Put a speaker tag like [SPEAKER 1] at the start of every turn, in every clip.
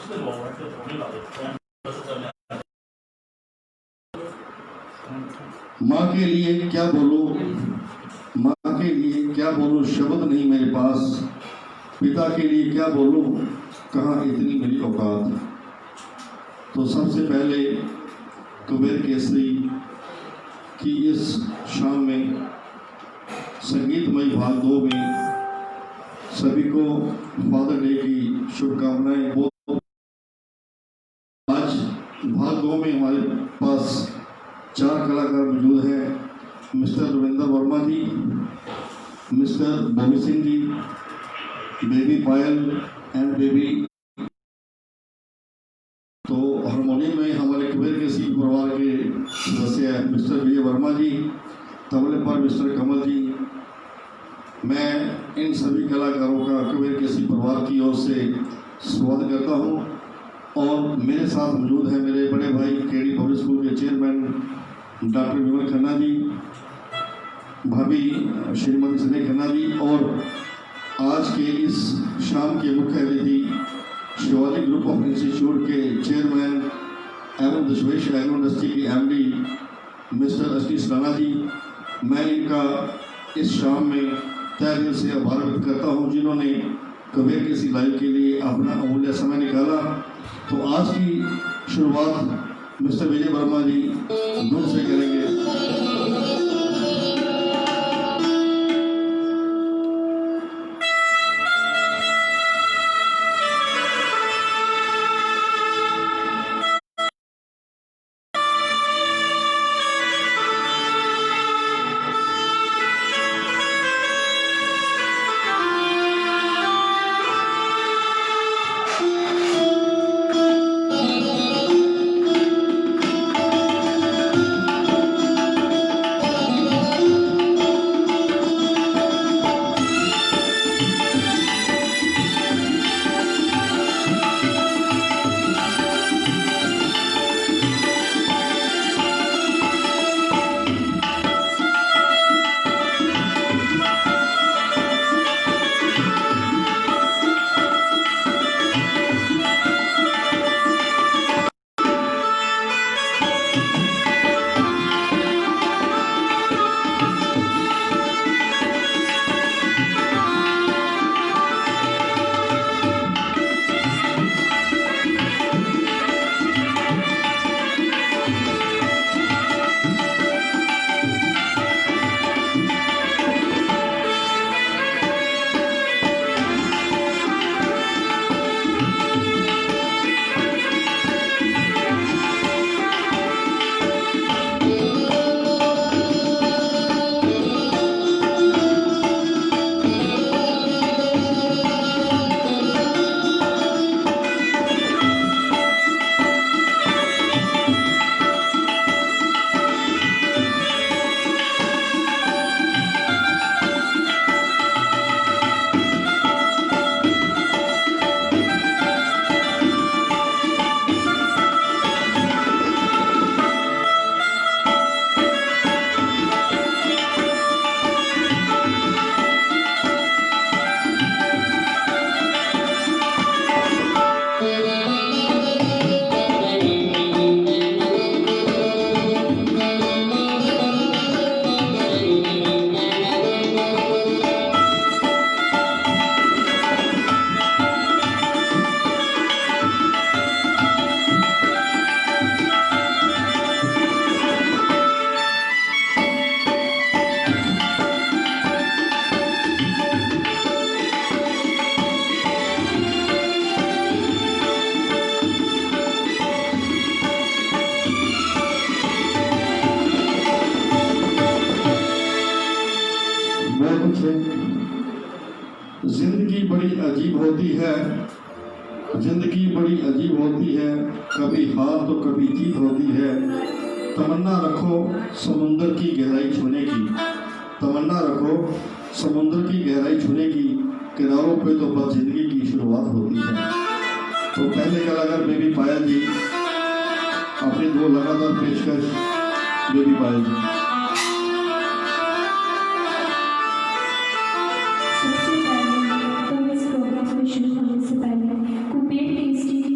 [SPEAKER 1] माँ के लिए क्या बोलूं, माँ के लिए क्या बोलूं, शब्द नहीं मेरे पास। पिता के लिए क्या बोलूं, कहाँ इतनी मेरी औकात। तो सबसे पहले कुबेर केसरी की इस शाम में संगीतमय भाग 2 में सभी को फादर डे की शुभकामनाएं। बहुत आज भाग 2 में हमारे पास 4 कलाकार मौजूद हैं। Mister Ravindra Verma ji, mister Bobby Singh ji, baby Payal and baby. तो हारमोनियम में हमारे कुबेर केसरी परिवार के सदस्य हैं मिस्टर विजय वर्मा जी, तबले पर मिस्टर कमल जी। मैं इन सभी कलाकारों का कुबेर केसरी परिवार की ओर से स्वागत करता हूं। और मेरे साथ मौजूद हैं मेरे बड़े भाई केडी पब्लिक स्कूल के चेयरमैन डॉक्टर विमल खन्ना जी, भाभी श्रीमती सनी खन्ना जी, और आज के इस शाम के मुख्य अतिथि शिवालिक ग्रुप ऑफ इंस्टीट्यूट के चेयरमैन एवं दशमेश एग्रो इंडस्ट्री के एमडी मिस्टर अशनीश राणा जी। मैं इनका इस शाम में तहे दिल से आभार व्यक्त करता हूं, जिन्होंने कुबेर केसरी लाइव के लिए अपना अमूल्य समय निकाला। तो आज की शुरुआत मिस्टर विजय वर्मा जी धुन से करेंगे। जिंदगी बड़ी अजीब होती है, जिंदगी बड़ी अजीब होती है, कभी हार तो कभी जीत होती है। तमन्ना रखो समुंदर की गहराई छूने की, तमन्ना रखो समुंदर की गहराई छूने की, किनारों पे तो बस जिंदगी की शुरुआत होती है। तो पहले कलाकार बेबी पायल जी, अपनी 2 लगातार पेशकश बेबी पायल जी।
[SPEAKER 2] सबसे पहले तो इस प्रोग्राम में शुरू होने से पहले कुबेर केसरी की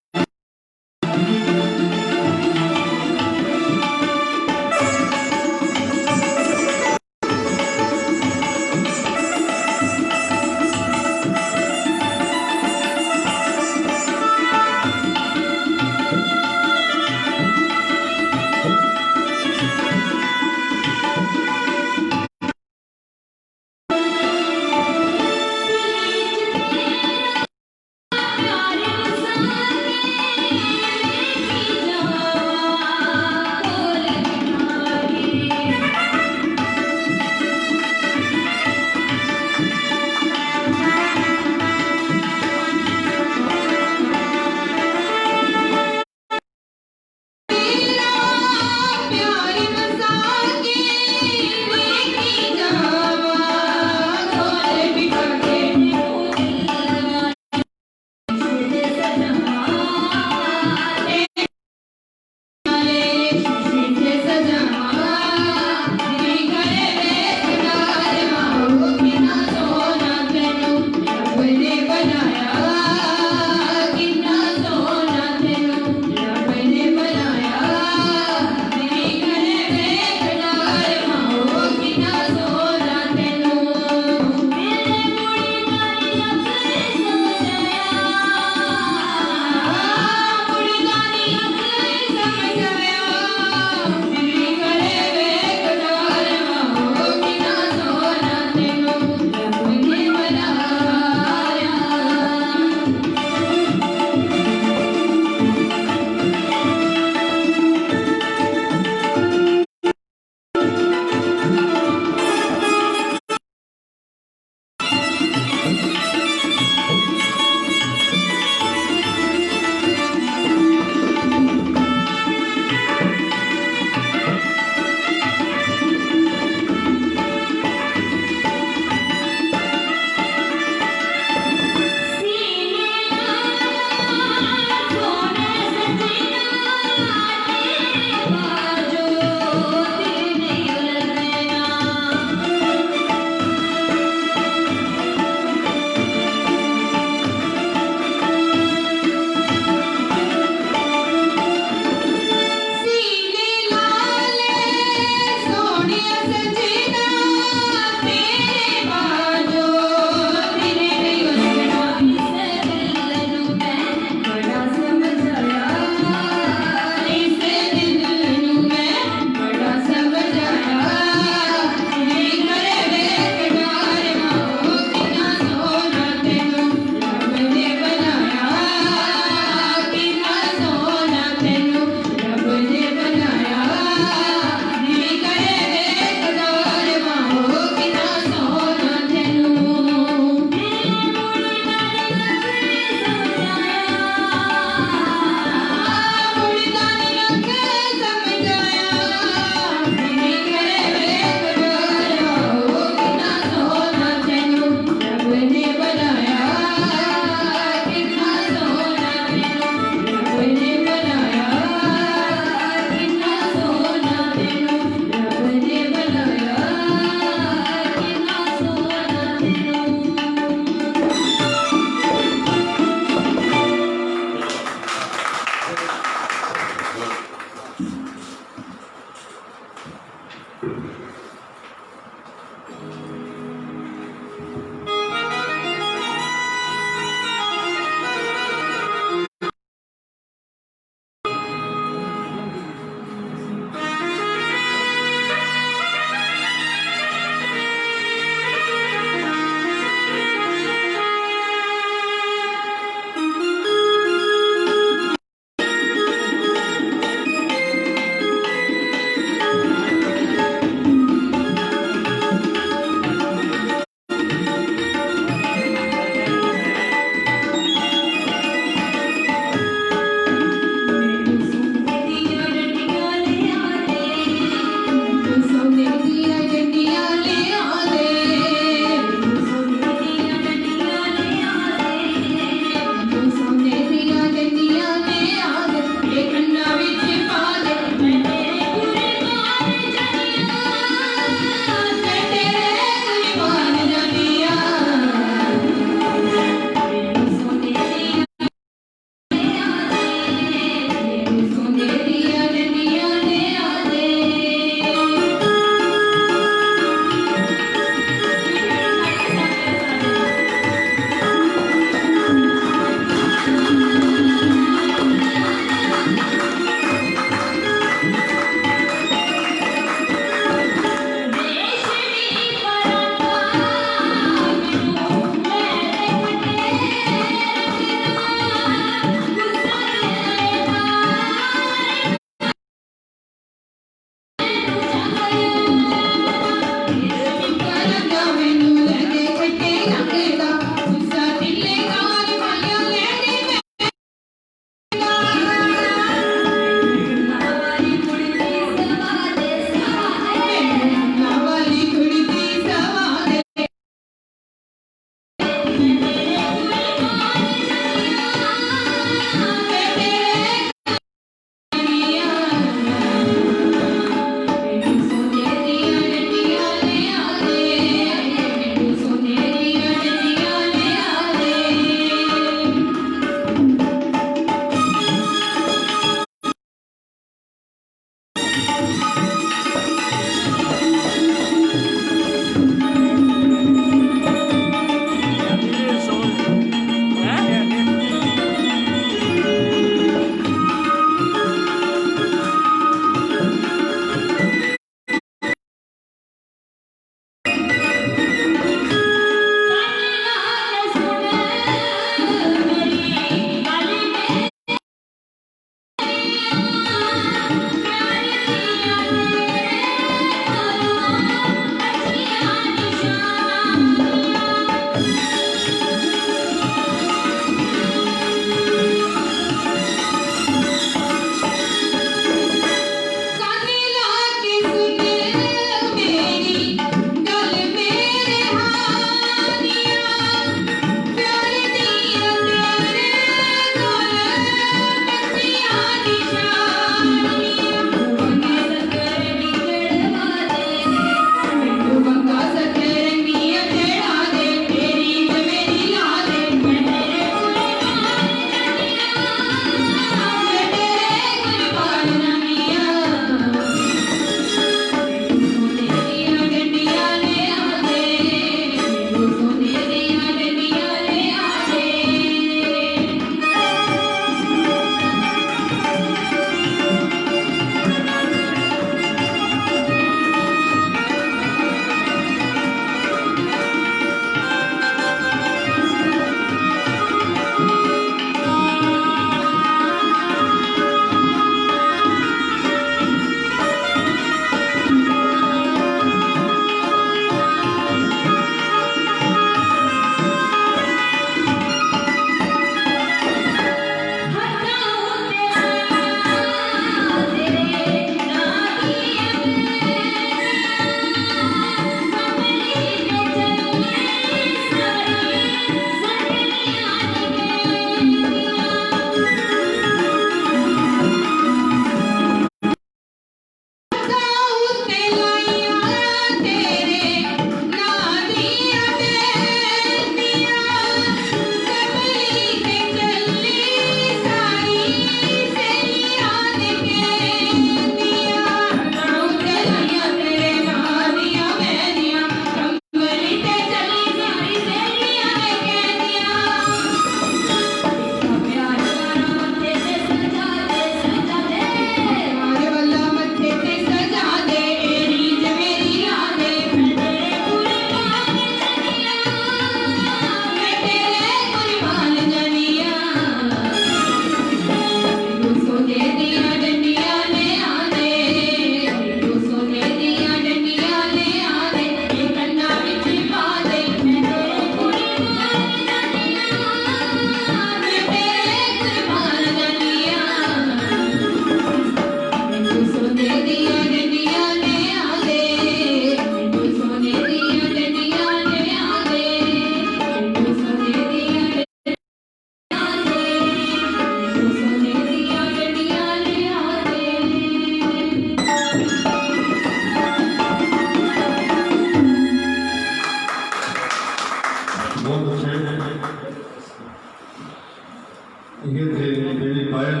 [SPEAKER 1] ये थे मेरी पायल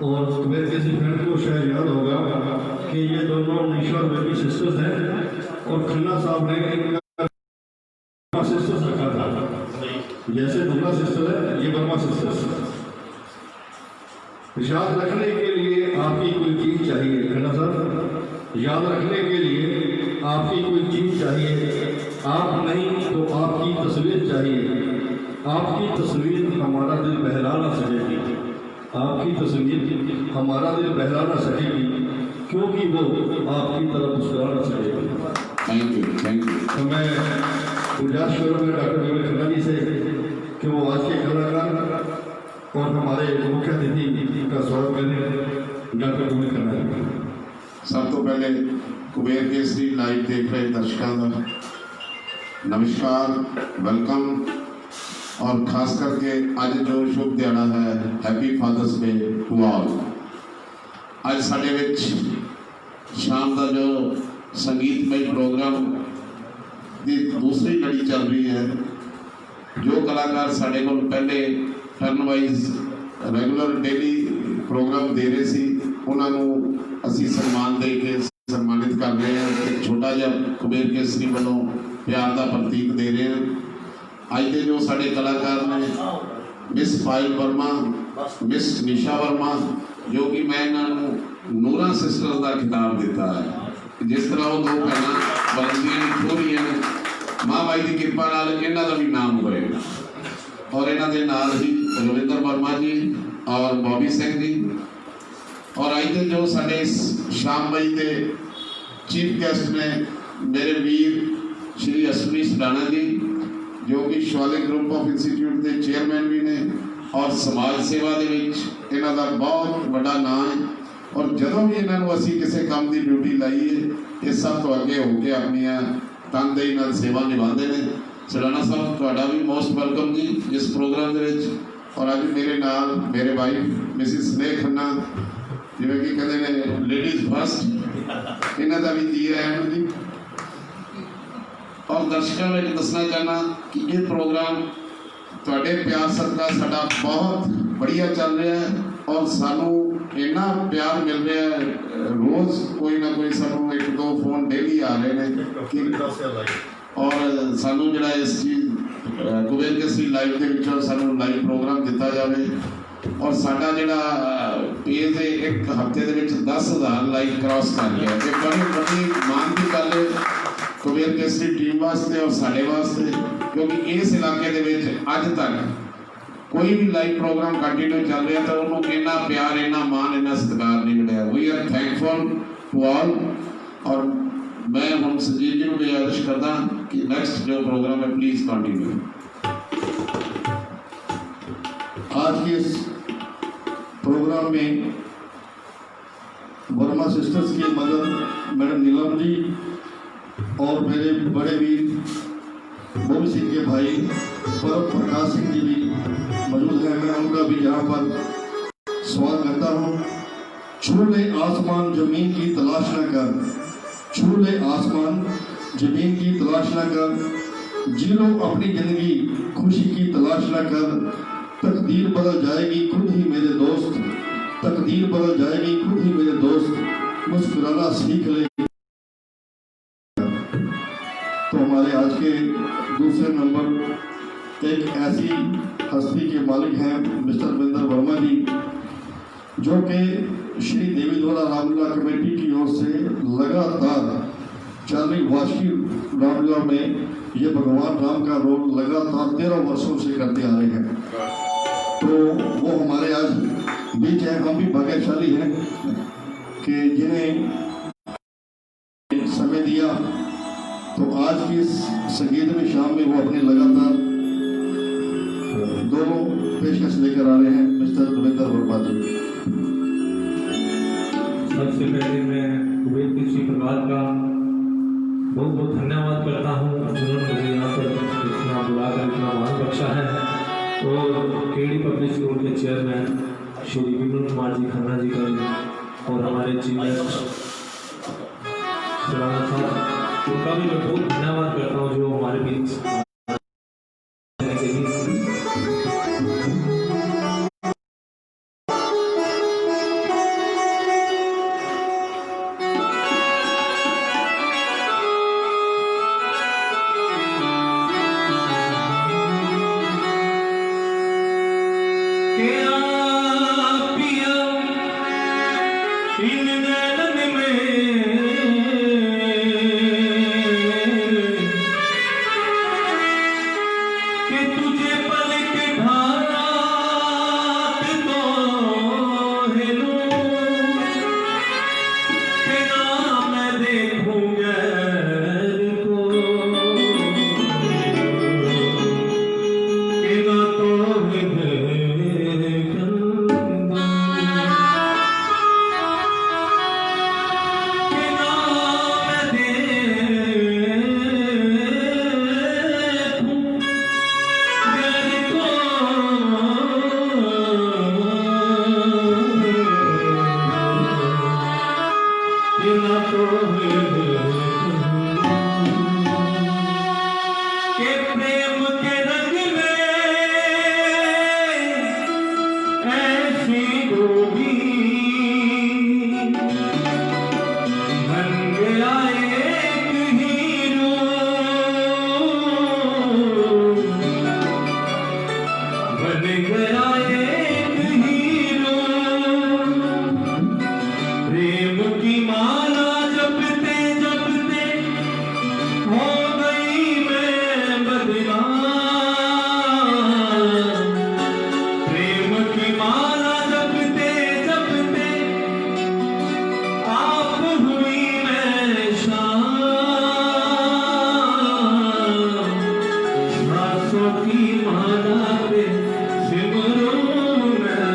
[SPEAKER 1] और मेरे किसी फ्रेंड को शायद याद होगा कि ये दोनों निशा और बेबी सिस्टर्स हैं और खन्ना साहब ने इनका सिस्टर्स रखा था, जैसे दुर्गा सिस्टर है ये वर्मा सिस्टर्स। याद रखने के लिए आपकी कोई चीज़ चाहिए खन्ना साहब, याद रखने के लिए आपकी कोई चीज़ चाहिए, आप नहीं तो आपकी तस्वीर चाहिए, आपकी तस्वीर हमारा दिल बहला ना सकेगी, आपकी तस्वीर हमारा दिल बहला ना सकेगी, क्योंकि वो आपकी तरफ मुस्कुरा ना सकेगी।
[SPEAKER 2] Thank you, thank you.
[SPEAKER 1] तो मैं गुजारिश करूँगा डॉक्टर विवेक खन्ना जी से कि वो आज के कलाकार और हमारे मुख्य अतिथि का स्वागत करें। डॉक्टर विवेक खन्ना जी।
[SPEAKER 2] सब तो पहले कुबेर केसरी लाइव देख रहे दर्शकों का नमस्कार, वेलकम और खास करके आज जो शुभ दिहाड़ा है happy father's day to all. आज साडे विच शाम का जो संगीतमय प्रोग्राम की दूसरी लड़ी चल रही है, जो कलाकार साडे कोल पहले turn wise regular daily programme दे रहे सी उन्होंने असी सम्मान दे के सम्मानित कर रहे हैं। एक छोटा जिहा कुबेर केसरी वालों प्यार का प्रतीक दे रहे हैं। अज के जो साडे कलाकार ने मिस पायल वर्मा, मिस निशा वर्मा, जो कि मैं इन्होंने नूरा सिस्टर्स का खिताब दिता है। जिस तरह वो दो भैन बलंदियां छोरियां ने, माँ बाई की कृपा नाल इन्हां दा भी नाम होएगा। और इन्हां दे नाल ही रविंदर वर्मा जी और बॉबी सिंह जी, और अज के जो साडे शाम बई के चीफ गेस्ट ने मेरे वीर श्री अश्विनी सडाना जी, जो कि शिवालिक ग्रुप ऑफ इंस्टीट्यूट के चेयरमैन भी ने और समाज सेवा के इन्हों का बहुत बड़ा नाम है। और जदों भी इन्हों असी किसी काम की ड्यूटी लाई है, ये सब तो अगे होकर अपनी तनदेही नाल सेवा निभाते हैं। सडाना साहब तुहाडा भी मोस्ट वेलकम जी इस प्रोग्राम के विच। और अज मेरे नाल मेरे वाइफ मिसिस स्नेह खन्ना, जिवें कि कहते हैं लेडीज फर्स्ट, इन्हों का भी जी आया जी। और दर्शकों में दसना चाहना कि ये प्रोग्राम तुहाडे प्यार सदका साडा बहुत बढ़िया चल रहा है और सानू इन्ना प्यार मिल रहा है। रोज़ कोई ना कोई सानू एक दो फोन डेली आ रहे हैं कि और सानू जिहड़ा इस चीज़ कुबेर केसरी लाइव के विचों सानू लाइव प्रोग्राम दिता जाए। और साडा जिहड़ा पेज है एक हफ्ते दे विच 10,000 लाइक क्रॉस कर गया। ये बड़ी बड़ी मान की गल है कुबेर केसरी टीम वास्ते और साडे वास्ते, क्योंकि इस इलाके दे विच अज तक कोई भी लाइव प्रोग्राम कंटिन्यू चल रहा तो उन्होंने इन्ना प्यार, इन्ना मान, इन्ना सत्कार नहीं मिला। We are thankful to all. और मैं हम संजीव जी को गुजारिश करता कि नेक्स्ट जो प्रोग्राम है प्लीज कंटिन्यू।
[SPEAKER 1] आज के इस प्रोग्राम में वर्मा सिस्टर्स की मदर मैडम नीलम जी और मेरे बड़े वीर बॉबी सिंह के भाई परम प्रकाश सिंह जी भी मौजूद हैं। मैं उनका भी यहाँ पर स्वागत करता हूँ। छू ले आसमान जमीन की तलाश न कर, छू ले आसमान जमीन की तलाश न कर, जी लो अपनी जिंदगी खुशी की तलाश न कर, तकदीर बदल जाएगी खुद ही मेरे दोस्त, तकदीर बदल जाएगी खुद ही मेरे दोस्त, मुस्कुराना सीख ले। तो हमारे आज के दूसरे नंबर एक ऐसी हस्ती के मालिक हैं मिस्टर रविंदर वर्मा जी, जो कि श्री देवी द्वारा रामलीला कमेटी की ओर से लगातार चल रही वार्षिक रामलीला में ये भगवान राम का रोल लगातार 13 वर्षों से करते आ रहे हैं। तो वो हमारे आज बीच हैं। हम भी भाग्यशाली हैं कि जिन्हें समय दिया। तो आज की इस संगीतमय शाम में वो अपने लगातार दोनों पेशकश लेकर आ रहे हैं मिस्टर रविंदर वर्मा जी।
[SPEAKER 3] सबसे पहले मैं कुबेर केसरी परिवार का बहुत बहुत धन्यवाद करता हूँ, उन्होंने मुझे यहाँ पर इतना बुलाकर इतना मान बख्शा है। और केडी पब्लिसिटी बोर्ड के चेयरमैन श्री विनोद कुमार जी खन्ना जी का और हमारे चीफ सडाना साहब, उनका भी मैं बहुत धन्यवाद करता हूँ जो हमारे बीच गया एक हीरो प्रेम की माला जपते जपते हो गई मैं बदनाम प्रेम की माला जपते जपते आप हुई मैं शाम सांसों की माला पे सिमरूं मैं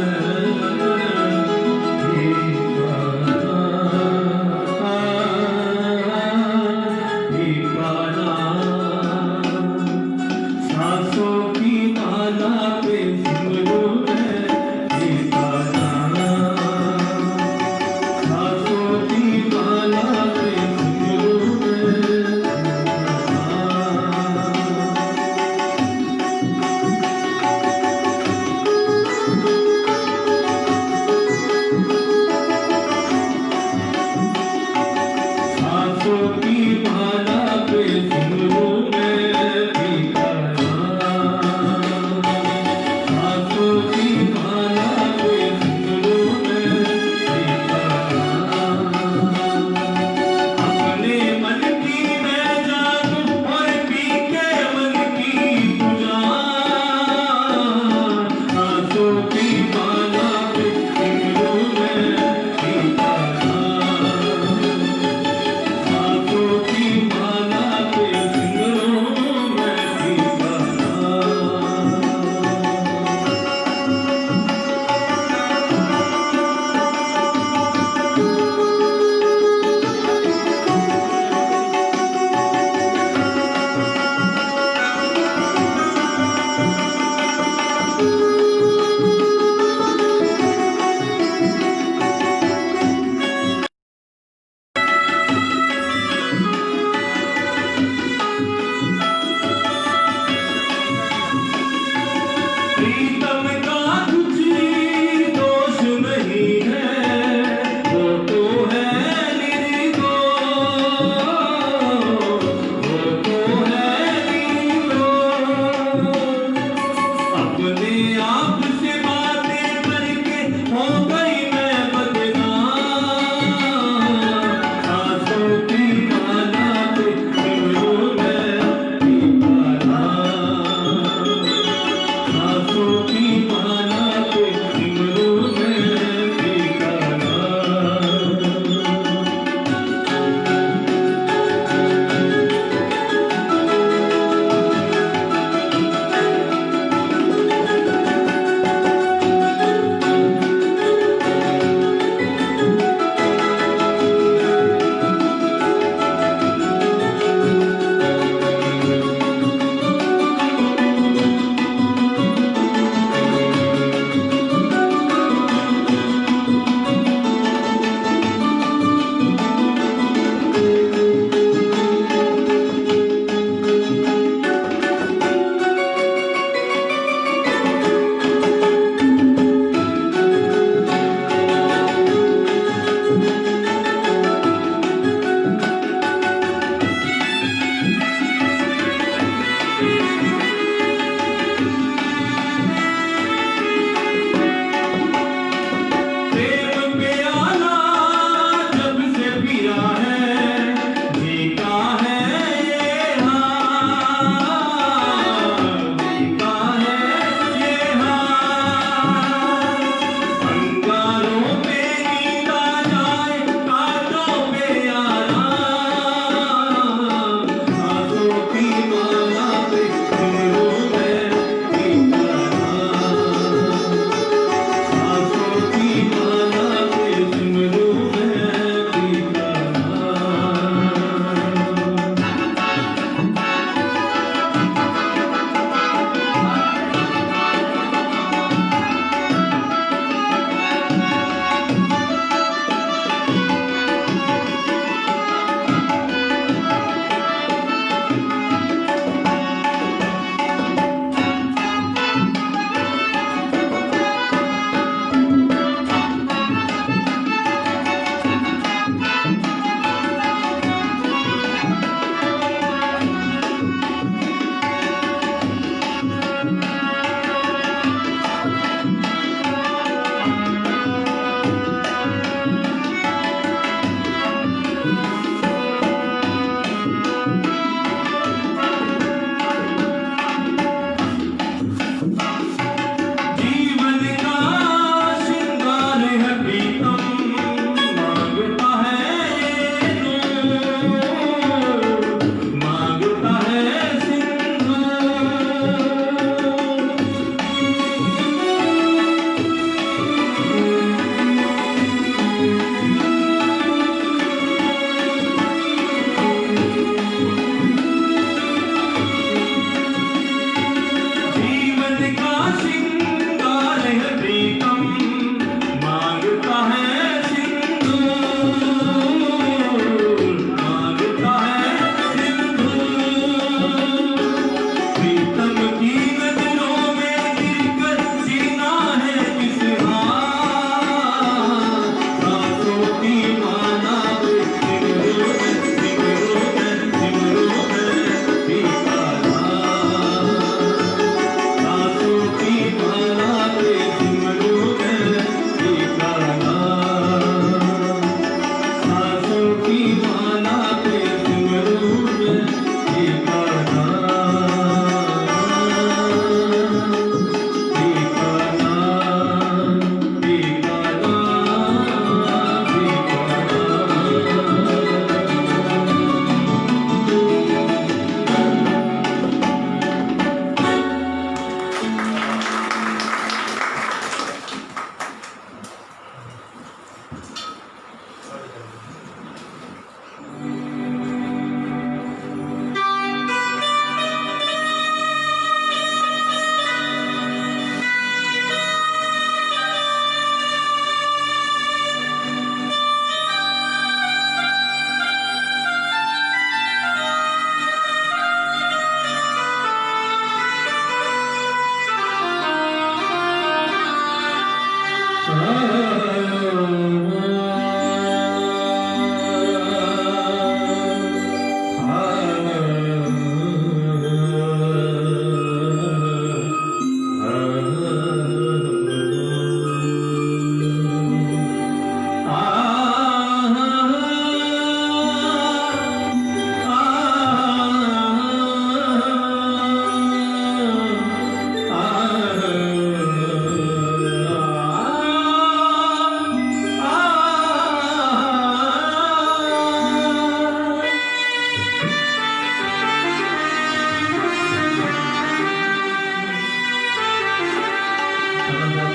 [SPEAKER 3] ठिकाना सांसों की माला पे सिमरूं मैं ठिकाना सांसों की माला पे सिमरूं मैं ठिकाना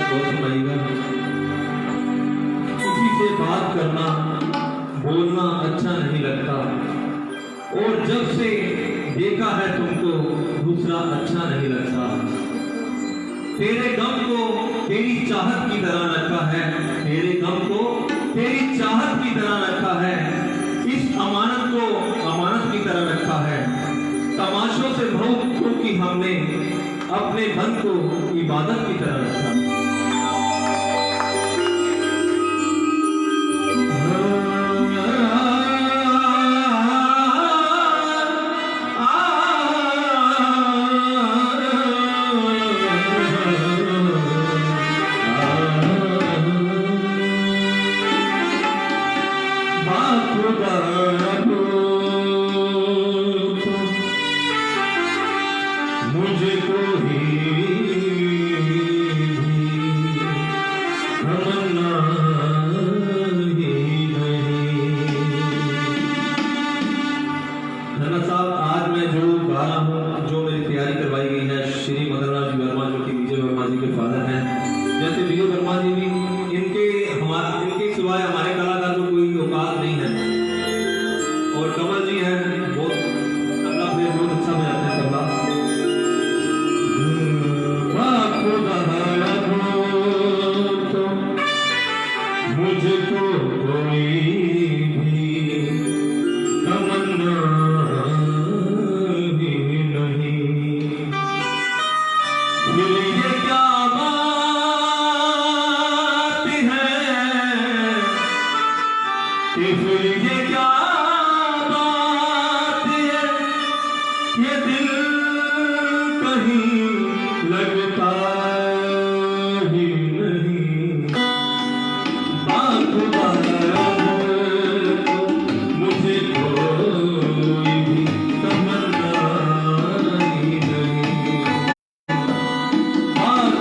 [SPEAKER 3] गौर फरमाइएगा। किसी से बात करना बोलना अच्छा नहीं लगता, और जब से देखा है तुमको दूसरा अच्छा नहीं लगता। तेरे गम को तेरी चाहत की तरह रखा है, तेरे गम को तेरी चाहत की तरह रखा है, इस अमानत को अमानत की तरह रखा है। तमाशों से बहुत क्योंकि हमने अपने मन को इबादत की तरह रखा। मुझको तमन्ना ही नहीं। धन्ना साहब, आज मैं जो गा रहा हूँ, जो मेरी तैयारी करवाई गई है, श्री मदनलाल जी वर्मा जो कि विजय वर्मा जी के फादर हैं। जैसे विजय वर्मा जी भी, इनके सिवाय हमारे कलाकार को कोई औकात नहीं है। और कमल जी हैं, बहुत तबला प्लेयर, बहुत अच्छा बजाते हैं तबला। मुझको कोई भी तमन्ना ही नहीं। फिर ये क्या बात है कि फिर ये क्या बात है, ये दिल कहीं लगता ही नहीं। बात मुझे कोई भी तमन्ना ही नहीं। बात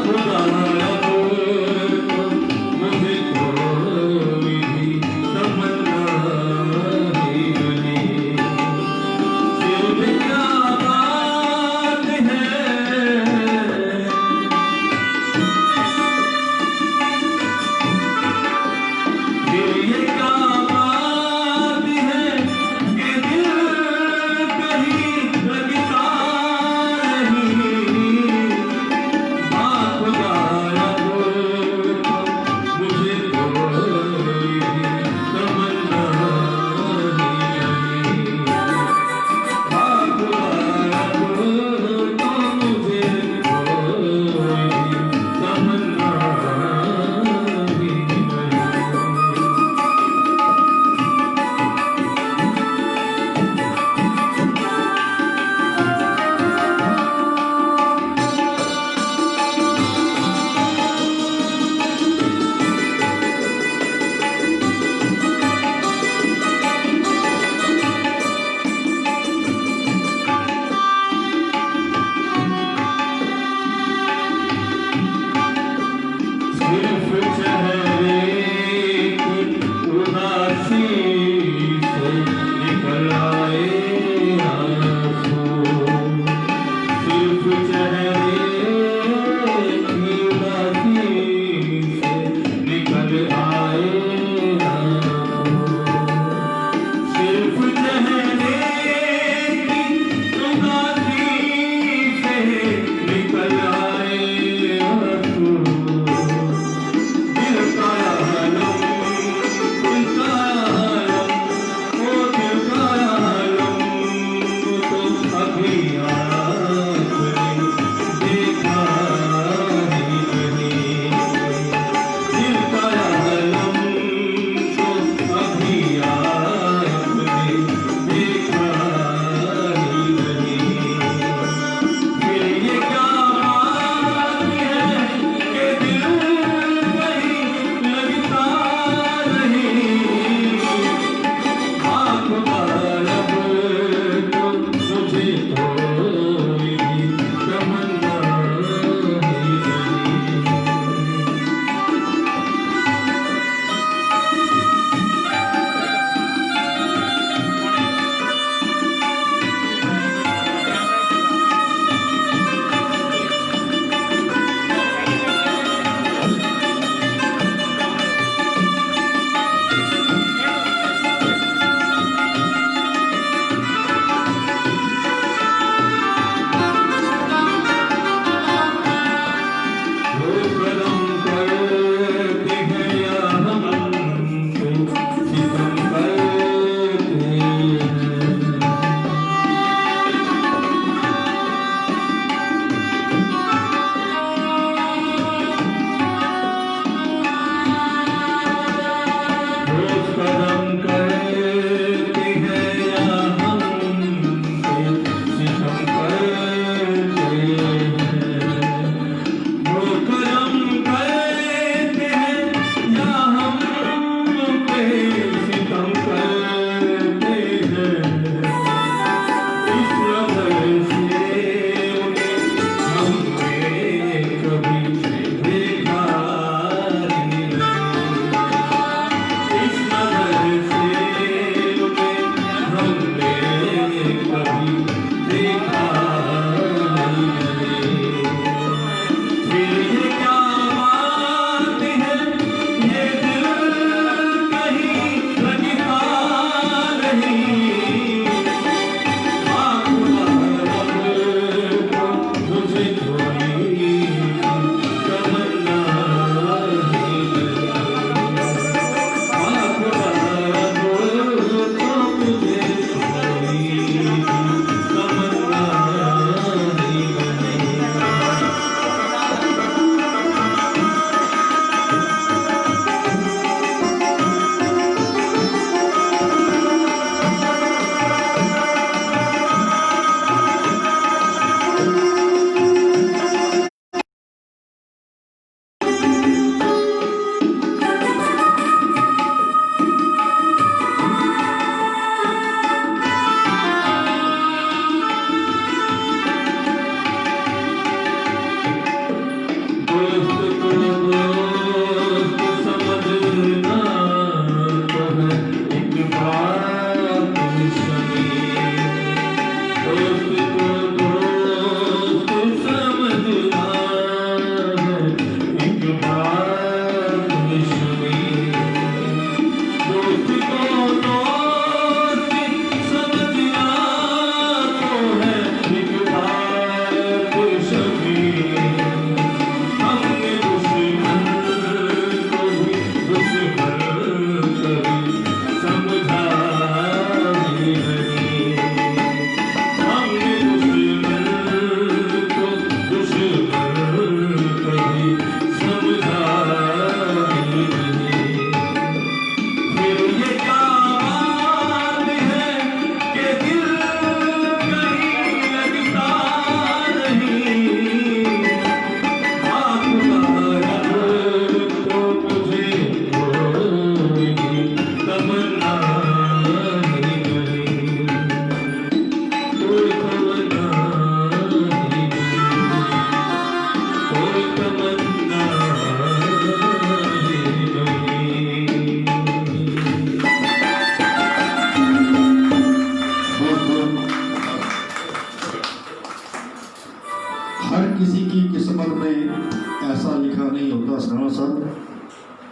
[SPEAKER 1] नहीं होता सराना साहब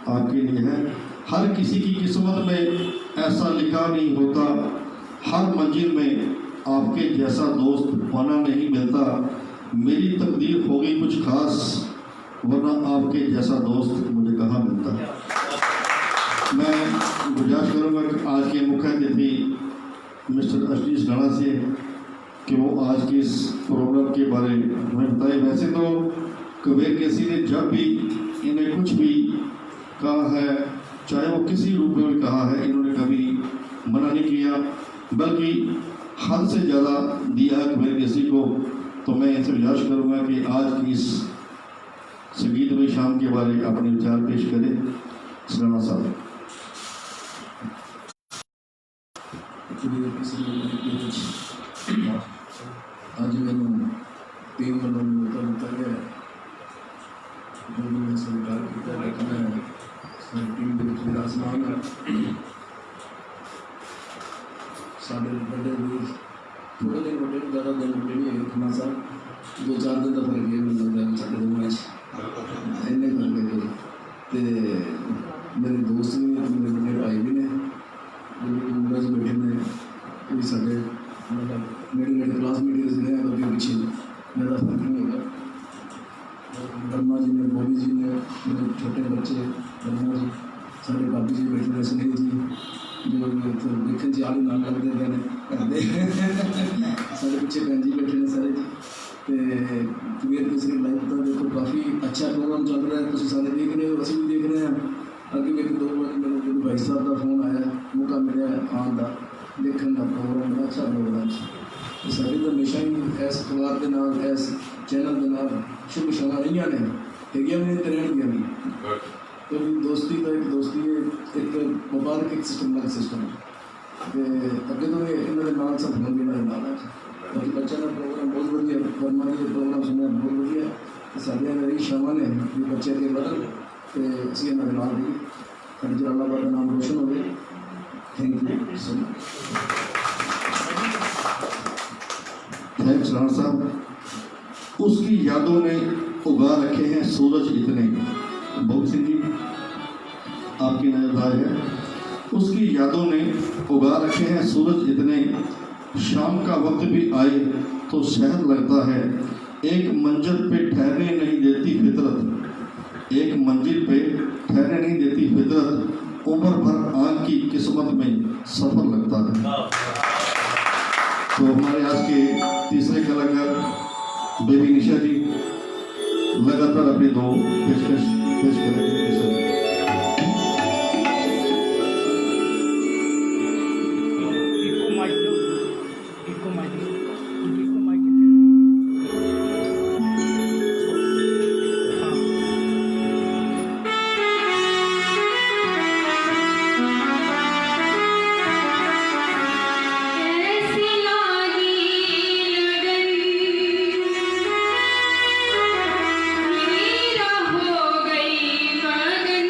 [SPEAKER 1] आपके लिए है। हर किसी की किस्मत में ऐसा लिखा नहीं होता, हर मंजिल में आपके जैसा दोस्त पाना नहीं मिलता। मेरी तकदीर हो गई कुछ खास, वरना आपके जैसा दोस्त मुझे कहाँ मिलता। मैं गुजारिश करूँगा कि आज के मुख्य अतिथि मिस्टर आशीष राणा से कि वो आज के इस प्रोग्राम के बारे में बताएं। वैसे तो कबीर केसरी ने जब भी इन्हें कुछ भी कहा है, चाहे वो किसी रूप में भी कहा है, इन्होंने कभी मना नहीं किया, बल्कि हद से ज़्यादा दिया है कबीर केसरी को। तो मैं इनसे गुजारिश करूँगा कि आज की इस संगीतमय शाम के बारे में अपने विचार पेश करें। सराना साहब।
[SPEAKER 4] आज मैंने 3 महीनों में मौका गया जो मैं स्वीकार किया, लेकिन मैं टीम के विरासमान साढ़े बड़े भी थोड़े दिन बड़े ज़्यादा दिन बड़े नहीं है। खाना साहब 2-4 दिन का फर्क है, मतलब लग रहा साढ़े 2 मैच इन्ने फर्क है। तो मेरे दोस्त ने, मेरे बड़े भाई भी ने, जो जो बैठे ने साढ़े मतलब मेरी क्लासमेट ने कभी पीछे मेरा फर्क नहीं होगा। वर्मा जी ने, बॉबी जी ने, मेरे छोटे बच्चे वर्मा जी, सारे बाबी जी बैठे हुए, सुनील जी जो देखने से आलू नाल लगते गए सारे पीछे भैन जी बैठे हैं सारे जी। तो कबीर केसरी लाइव का देखो काफ़ी अच्छा प्रोग्राम चल रहा है, तुम सारे देख रहे हो, असं भी देख रहे हैं। अगे मेरे 2 मेरे भाई साहब का फोन आया, मौका मिले आने का, देखने का प्रोग्राम बड़ा अच्छा प्रोग्राम। तो साढ़े तो हमेशा ही इस अखबार के नाल, इस चैनल के नाल शुभ शाम रही ने हैगियां भी तो रहणगियां भी। तो दोस्ती का एक दोस्ती है, एक व्यापारिक एक सिस्टम अलग सिस्टम है। तो अगे तो इन्होंने नाल सब फोन भी नाल है। बाकी बच्चा का प्रोग्राम बहुत बढ़िया, वर्मा जी का प्रोग्राम सुनना बहुत बढ़िया। तो साढ़िया मेरी शामा ने बच्चे के बदल तो असी इन्होंने नाल दी साढ़े जलालाबाद का नाम रोशन हो गया। Thank you so much.
[SPEAKER 1] Thanks Rana साहब। उसकी यादों ने उगा रखे हैं सूरज इतने, बहुत सिंह जी आपकी नजर है। उसकी यादों ने उगा रखे हैं सूरज इतने, शाम का वक्त भी आए तो शहर लगता है। एक मंजिल पे ठहरने नहीं देती फितरत, एक मंजिल पे ठहरने नहीं देती फितरत, उम्र भर आग की किस्मत में सफर लगता है। तो हमारे आज के तीसरे कलाकार बेबी निशा जी लगातार अपनी 2 पेशकश पेश करेंगे।
[SPEAKER 5] मेरा हो गई मगन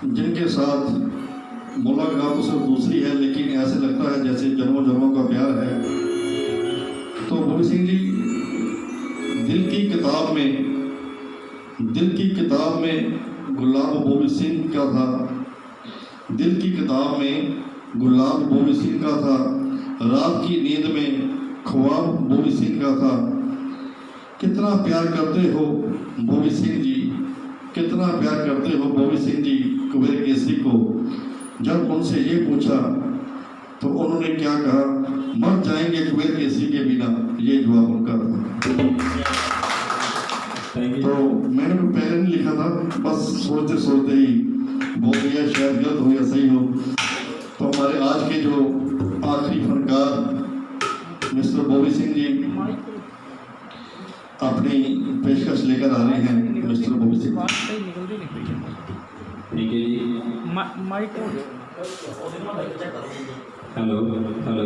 [SPEAKER 1] जिनके साथ मुलाकात तो सिर्फ दूसरी है, लेकिन ऐसे लगता है जैसे जन्मों जन्मों का प्यार है। तो बॉबी सिंह जी, दिल की किताब में गुलाब बॉबी सिंह का था, दिल की किताब में गुलाब बॉबी सिंह का था, रात की नींद में ख्वाब बॉबी सिंह का था। कितना प्यार करते हो बॉबी सिंह जी, कितना प्यार करते हो बॉबी सिंह जी कुबेर केसरी को। जब उनसे ये पूछा तो उन्होंने क्या कहा, मर जाएंगे कुबेर केसरी के बिना, ये जवाब उनका था। तो मैंने तो पहले नहीं लिखा था, बस सोचते सोचते ही बोल दिया, शायद गलत हो या सही हो। तो हमारे आज के जो आखिरी फनकार मिस्टर बॉबी सिंह जी अपनी पेशकश लेकर आ रहे हैं। मिस्टर बॉबी सिंह,
[SPEAKER 3] ठीक है जी।
[SPEAKER 5] Mic
[SPEAKER 3] hello hello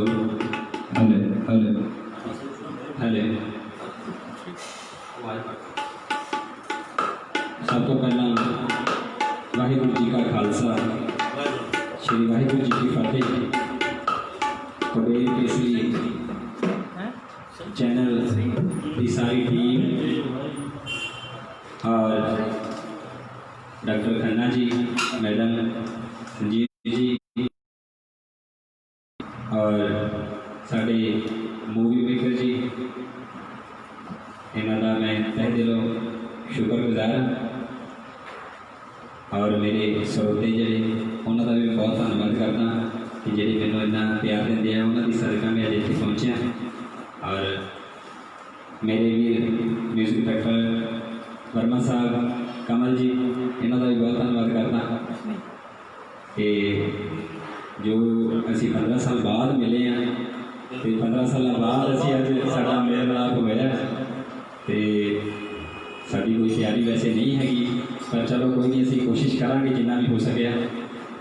[SPEAKER 3] hello hello hello. सब तो पहला वाहिगुरू जी का खालसा, श्री वाहिगुरू जी की फतेह। कुबेर केसरी चैनल की सारी टीम और डॉक्टर खन्ना जी, मैडम संजीव जी और साढ़े मूवी मेकर जी, इन्हों का मैं तहे दिलों शुक्रगुजार हाँ। और मेरे सरोते जड़े उन्हों का भी मैं बहुत धन्यवाद करता कि जी मैंने इन्ना प्यार देंगे हैं, उन्होंने सदका मैं अज इतने पहुँचा। और मेरे भी म्यूजिक डायरेक्टर वर्मा साहब, कमल जी, इन्हों का भी बहुत धन्यवाद करता कि जो असी 15 साल बाद मिले हैं, तो 15 साल बाद असी अज साडा मेल मिलाप होया। तो साड़ी कोई तैयारी वैसे नहीं हैगी, पर चलो कोई नहीं, असी कोशिश करांगे जिन्ना भी हो सकिया।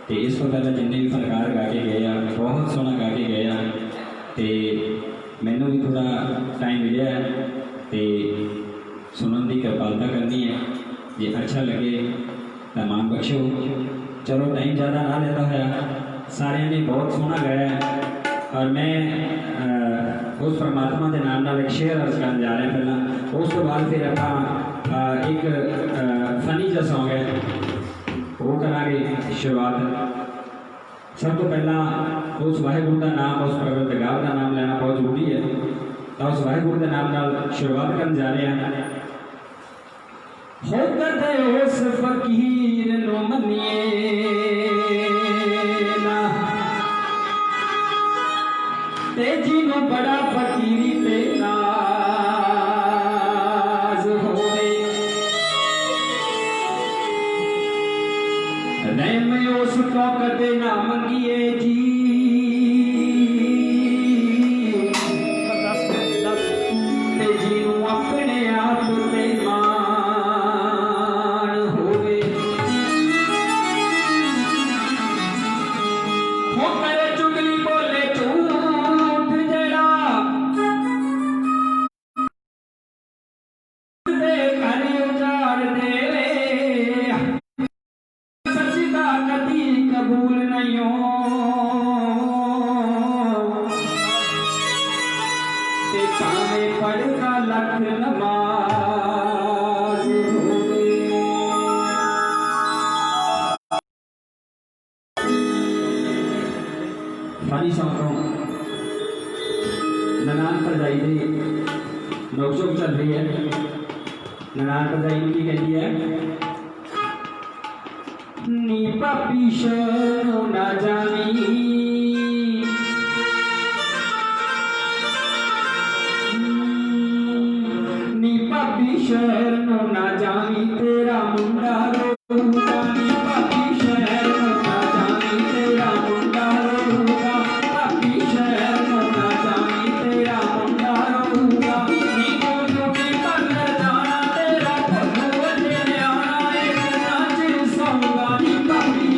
[SPEAKER 3] तो इस तो पहले जिन्ने भी फनकार गा के गए हैं, बहुत सोहना गा के गए हैं। तो मैनू भी थोड़ा टाइम मिले तो सुनने की कृपालता करनी है, जे अच्छा लगे तो मान बख्शो। चलो टाइम ज़्यादा ना लेता होया, सारे ने बहुत सोहना गाया है। और मैं उस परमात्मा के नाम नाल एक शेर अर्ज कर जा रहे हैं पहला, उस तो बाद फिर आप एक फनी जहा सॉन्ग है वो करांगे शुरुआत। सब तो पहला उस वाहिगुरू का नाम, उस परवरदिगार का नाम लेना बहुत जरूरी है। तो उस वाहिगुरू के नाम नाल शुरुआत कर जा रहे हैं। हो कदे उस फकीर नो मनिए ना, ते जिन्हों बड़ा फकीरी ते नाज होवे, रहम उसको कदे ना मंगिए जी, ते जिन्हों अपने आप ते मान होवे। हो करे चुगली बोले झूठ जड़ा, दे घर उजाड़ देवे, सच्चा कभी कबूल नहीं हो, ते भावे पढ़ता लख नमाज होवे। फनी सॉन्ग ननान भरजाई की नोक-झोंक चल रही है। ननान भरजाई की कहती है, नी पापी शर्मो ना जानी, नी पापी शर्मो ना जानी, तेरा मुंडा रोऊगा। नी पापी शर्मो ना जानी, तेरा मुंडा रोऊगा। पापी शर्मो ना जानी, तेरा मुंडा रोऊगा। नी बोलू नी कर जाना, तेरा भगू अजे आना, एक नाच सौगा। नी पापी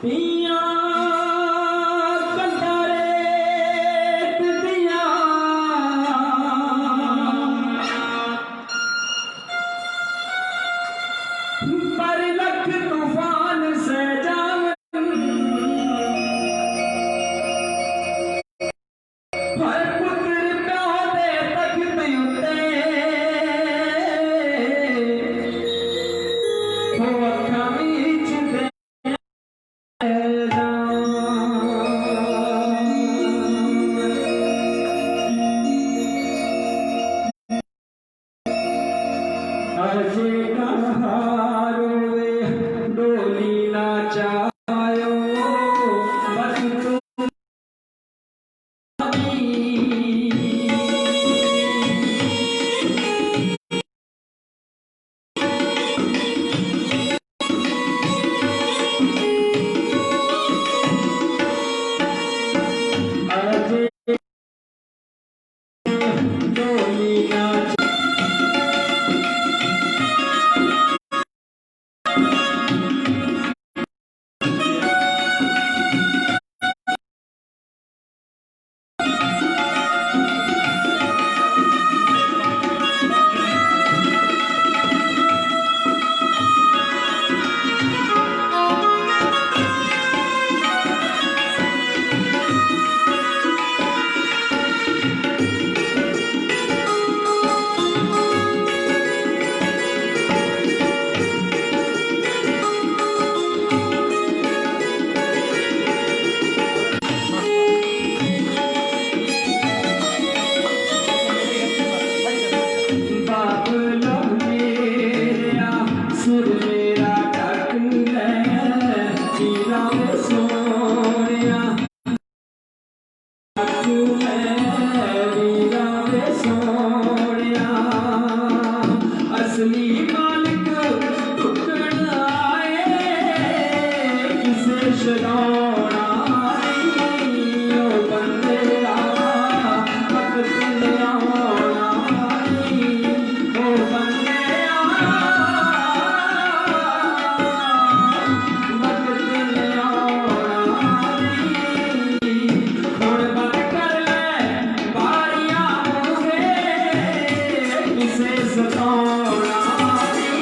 [SPEAKER 5] पिया कंटारे दिया पर लख तूफान से जावन हर पुत्र प्यो दे तख्त उत्ते हो अखां विच दे अजे कहारो डोली ना चायो बस तू अजे डोली ना सुर मेरा ढक ले जीरा वे सोनिया ढक ले जीरा वे सोनिया असली मालिक टुकड़ आए किसे छड़ाना नहीं ओ बंदेरा वक्त ले आना नहीं ओ बंदेरा से सताना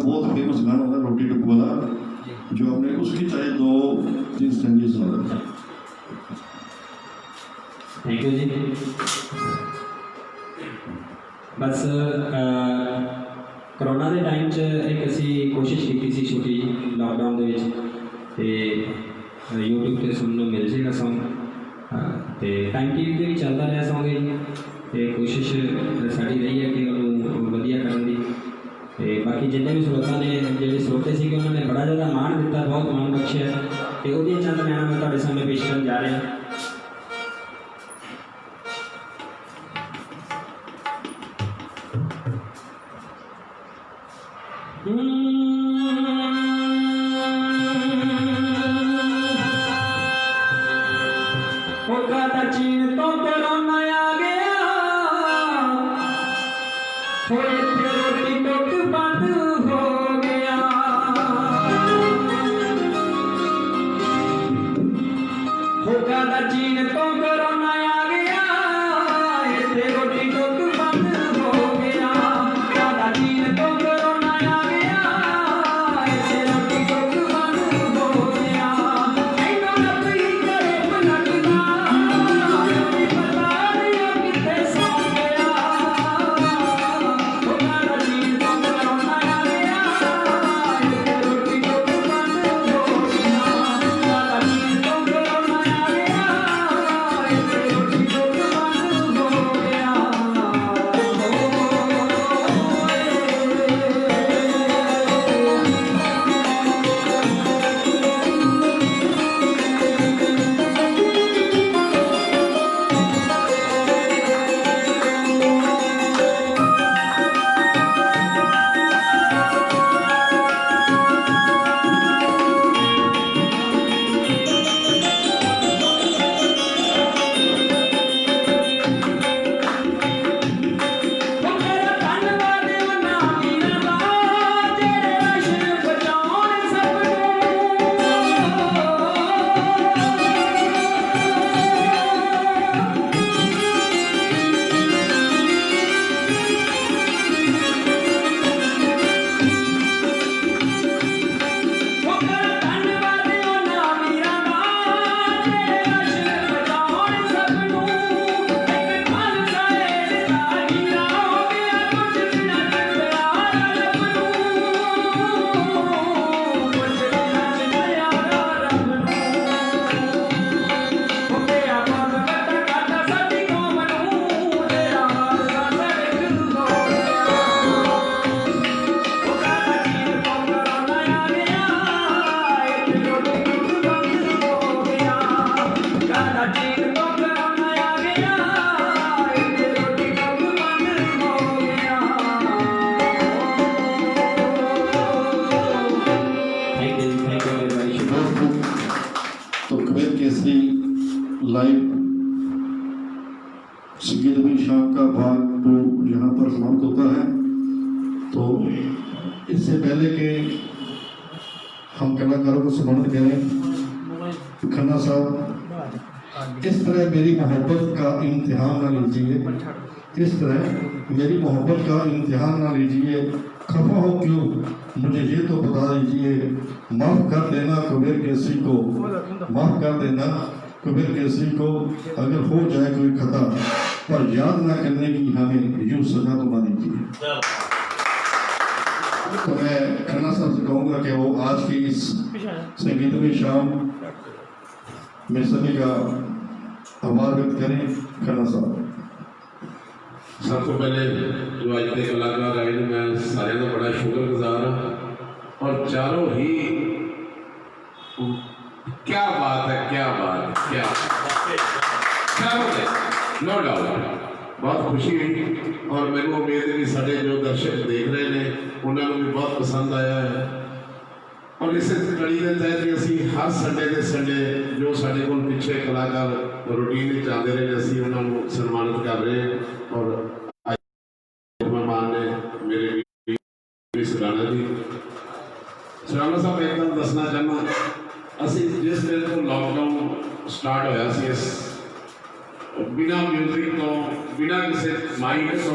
[SPEAKER 1] बहुत फेमस गाना था रोटी टुक वाला, जो हमने उसकी चाहे 2-3 स्टैंडर्ड सुना था।
[SPEAKER 6] थैंक यू जी। बस कोरोना के टाइम एक असी कोशिश की सी छोटी लॉकडाउन के यूट्यूब पर सुनने मिल जाएगा सॉन्ग, तो टाइम टी वी पर भी चलता रहा सॉन्ग तो कोशिश साड़ी रही है कि उन्होंने वधिया करने की। बाकी जिन्हें भी स्रोतां ने जो स्रोते थे उन्होंने बड़ा ज़्यादा मान दिता, बहुत मान बख्शिया, तो वो चंद लाइनां मैं तुहाडे सामने पेश करन जा रहा। चीन तो कोरोना आ गया, रोटी टुक बंद हो गया। होगा चीन तो कोरोना आ गया, रोटी टुक बंद हो गया। चीन तो कोरोना आ गया, रोटी टुक बंद हो गया।
[SPEAKER 1] तो कबीर केसरी लाइव संगीत भी शाम का भाग 2 यहाँ पर समाप्त होता है। तो इससे पहले कि हम कलाकारों को सम्मानित करें, खन्ना साहब इस तरह मेरी मोहब्बत का इम्तिहान ना लीजिए, इस तरह मेरी मोहब्बत का इम्तिहान ना लीजिए। खफा हो क्यों मुझे ये तो बता दीजिए, माफ़ कर देना कबीर केसरी को, माफ़ कर देना कबीर केसरी को, अगर हो जाए कोई खता, पर याद ना करने की हमें यूँ सजा तो ना दीजिए। तो मैं खन्ना साहब से कहूँगा कि वो आज की इस संगीतमय शाम में सभी का आभार व्यक्त करें। खन्ना साहब
[SPEAKER 2] सब तो पहले जो अज के कलाकार आए ने मैं सारे का बड़ा शुक्रगुजार हाँ, और चारों ही क्या बात है, क्या बात है, क्या चारों ने नो डाउट बहुत खुशी हुई। और मेरे को उम्मीद है कि साढ़े जो दर्शक देख रहे हैं उन्होंने भी बहुत पसंद आया है। और इस कड़ी के तहत ही असी हर संडे के संडे जो साढ़े को पिछले कलाकार रूटीन आते रहे असी उन्होंने सन्मानित कर रहे हैं। और मेहमान ने मेरे सराना जी, सराना साहब एक गल दसना चाहना, असी जिस दिन को लॉकडाउन स्टार्ट होया सी इस बिना म्यूजिक तो बिना किसी माइक तो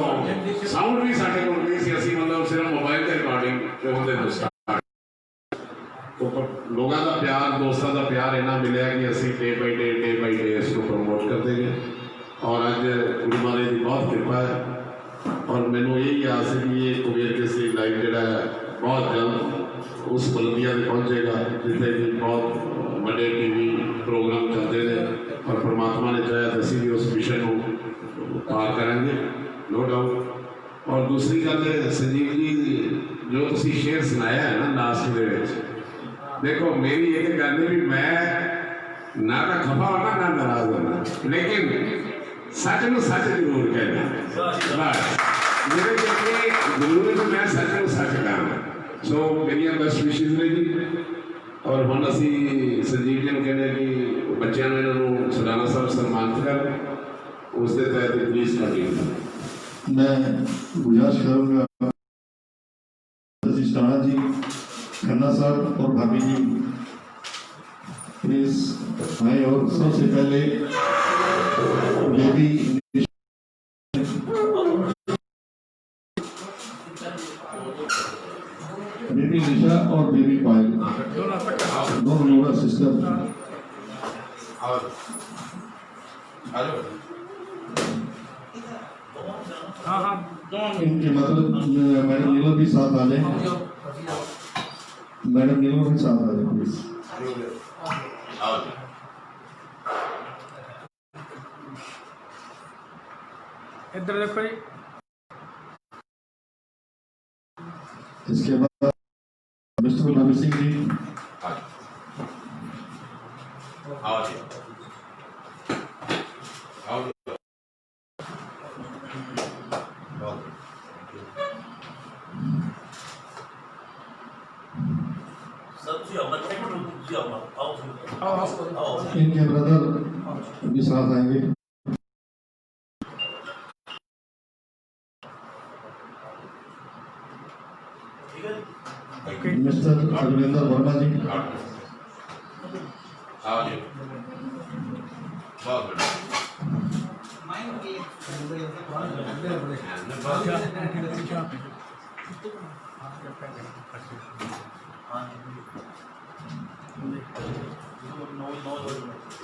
[SPEAKER 2] साउंड भी साढ़े को नहीं सी असी मतलब सिर्फ मोबाइल के रिकॉर्डिंग जो होंगे दोस्त तो लोगों का प्यार दोस्तों का प्यार इन्ना मिले कि असी डे बाई डे इसको प्रमोट करते गए और अज गुरु महाराज की बहुत कृपा है और मैनू यही आस है कि ये कुबेर केसरी लाइव जोड़ा है बहुत जल्द उस बुलंदियां पर पहुंचेगा जिथे कि बहुत बड़े टीवी प्रोग्राम चलते हैं और परमात्मा ने चाहा तो असी भी उस मिशन को पार करेंगे नो डाउट। और दूसरी गल संजीव जी जो तुसी शेर सुनाया है ना लास्ट के देखो मेरी एक गल है भी मैं ना तो खफा होना ना नाराज होना लेकिन सच में सच जरूर कहना मेरे जरूर है मैं सच में सच कहना सो मेरी बेस्ट विशेज ने जी और हम असी संजीव जी कहने कि बच्चों ने इन्होंने सुलाना साहब सम्मानित कर उस तहत प्लीज कंटिन्यू।
[SPEAKER 1] मैं गुजारिश करूँगा राणा जी खन्ना साहब और भाभी जी प्लीज आए और सबसे पहले बेबी निशा और बेबी पायल दोनों नोरा सिस्टर इनके मतलब मैडम नीलम भी साथ आ जाए मैडम नीलम भी साथ आ जाए प्लीज।
[SPEAKER 5] इधर देखो जी।
[SPEAKER 1] इसके बाद मिस्टर रवि सिंह जी इनके ब्रदर भी साथ आएंगे। मिस्टर अरविंदर वर्मा जी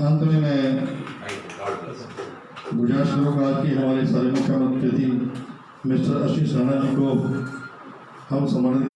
[SPEAKER 1] अंत में मैं गुजारिश करूँगा कि हमारे सारे मुख्य अतिथि मिस्टर आशीष राणा जी को हम सम्मानित